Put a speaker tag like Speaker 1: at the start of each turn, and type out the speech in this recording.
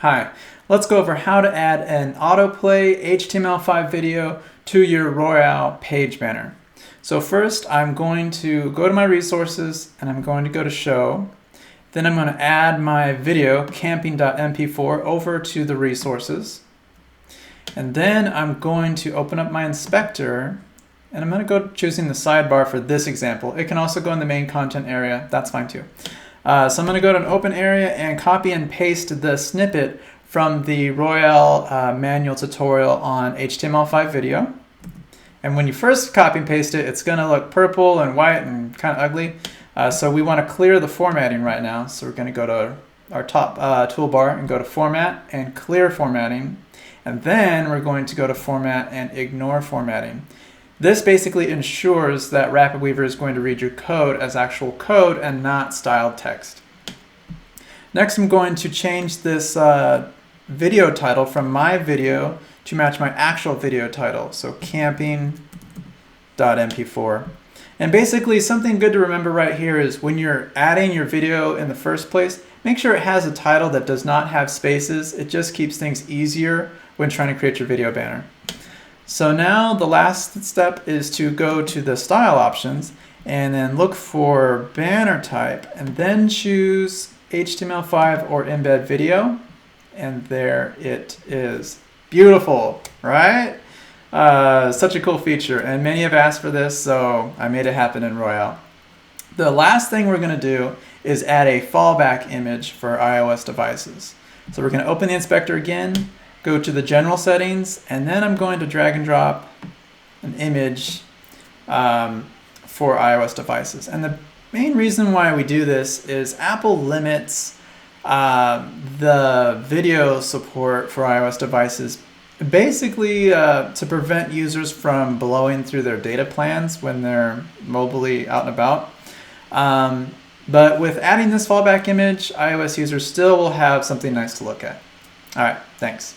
Speaker 1: Hi, let's go over how to add an autoplay HTML5 video to your Royale page banner. So first I'm going to go to my resources and I'm going to go to show. Then I'm going to add my video camping.mp4 over to the resources. And then I'm going to open up my inspector and I'm going to go choosing the sidebar for this example. It can also go in the main content area, that's fine too. So I'm going to go to an open area and copy and paste the snippet from the Royale manual tutorial on HTML5 video. And when you first copy and paste it, it's going to look purple and white and kind of ugly. So we want to clear the formatting right now. So we're going to go to our top toolbar and go to Format and Clear Formatting. And then we're going to go to Format and Ignore Formatting. This basically ensures that RapidWeaver is going to read your code as actual code and not styled text. Next, I'm going to change this video title from my video to match my actual video title. So camping.mp4. And basically something good to remember right here is when you're adding your video in the first place, make sure it has a title that does not have spaces. It just keeps things easier when trying to create your video banner. So now the last step is to go to the style options and then look for banner type and then choose HTML5 or embed video. And there it is. Beautiful, right? Such a cool feature, and many have asked for this, so I made it happen in Royale. The last thing we're going to do is add a fallback image for iOS devices. So we're going to open the inspector again, go to the general settings, and then I'm going to drag and drop an image for iOS devices. And the main reason why we do this is Apple limits the video support for iOS devices basically to prevent users from blowing through their data plans when they're mobilely out and about. But with adding this fallback image, iOS users still will have something nice to look at. All right, thanks.